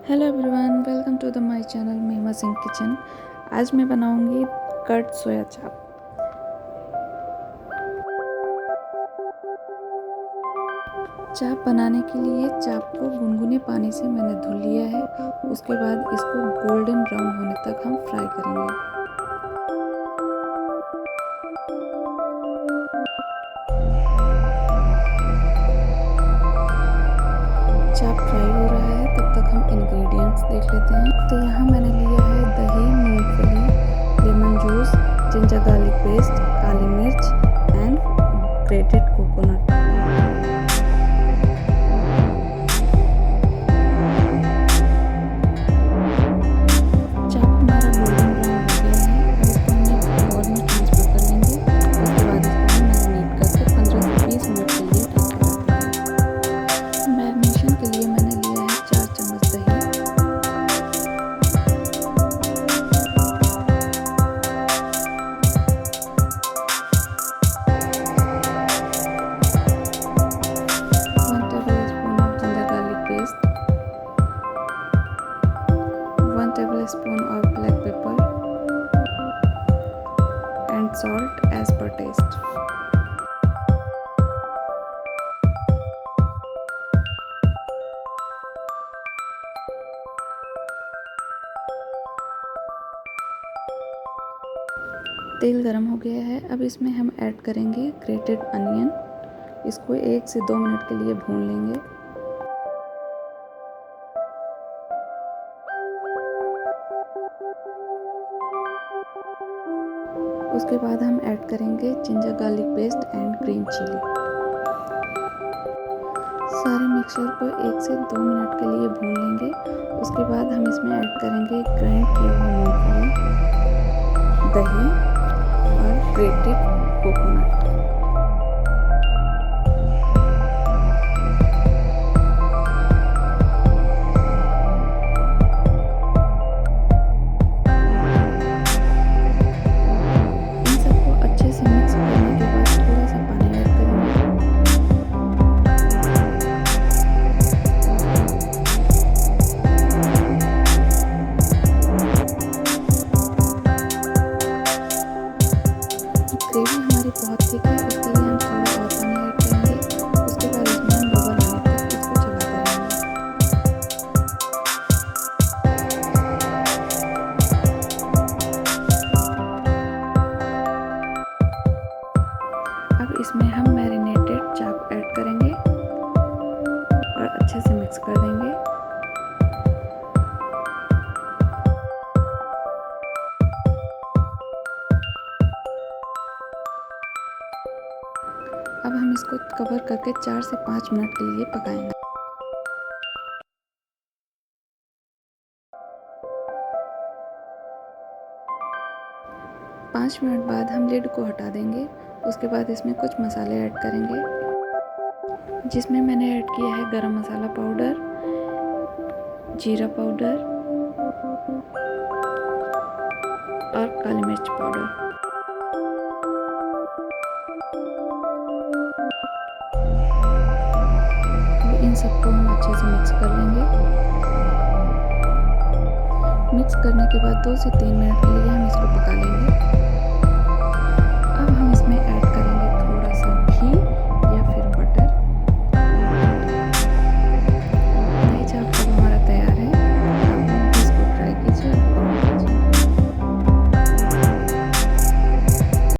Hello everyone, welcome to the my channel Mahima Singh kitchen. आज मैं बनाऊंगी कट सोया चाप। चाप बनाने के लिए चाप को गुनगुने पानी से मैंने धुल लिया है। उसके बाद इसको गोल्डन ब्राउन होने तक हम फ्राई करेंगे। चाप फ्राई हो रहा है, तब तक हम इंग्रेडिएंट्स देख लेते हैं। तो यहाँ मैंने लिया है दही, मूंगफली, lemon juice, ginger garlic paste, काली मिर्च and grated coconut. Tablespoon of black pepper and salt as per taste. तेल गरम हो गया है। अब इसमें हम ऐड करेंगे ग्रेटेड अनियन। इसको 1 से 2 मिनट के लिए भून लेंगे। उसके बाद हम ऐड करेंगे ginger garlic paste and green chilli. सारे मिक्सचर को 1 से 2 मिनट के लिए भून लेंगे। उसके बाद हम इसमें ऐड करेंगे ग्राइंड किया हुआ मूंगफली, दही और ग्रेटेड कोकोनट। ग्रेवी हमारी बहुत थिक है, इसके लिए हम थोड़ा और पानी ऐड करेंगे। उसके बाद इसमें हम बबल आने तक इसको चलाते रहेंगे। अब इसमें हम मैरिनेटेड चाप ऐड करेंगे और अच्छे से मिक्स कर देंगे। अब हम इसको कवर करके 4 से 5 मिनट के लिए पकाएंगे। 5 मिनट बाद हम लिड को हटा देंगे। उसके बाद इसमें कुछ मसाले ऐड करेंगे, जिसमें मैंने ऐड किया है गरम मसाला पाउडर, जीरा पाउडर और काली मिर्च पाउडर। इन सबको हम अच्छे से मिक्स कर लेंगे। मिक्स करने के बाद 2 से 3 मिनट के लिए हम इसको पका लेंगे।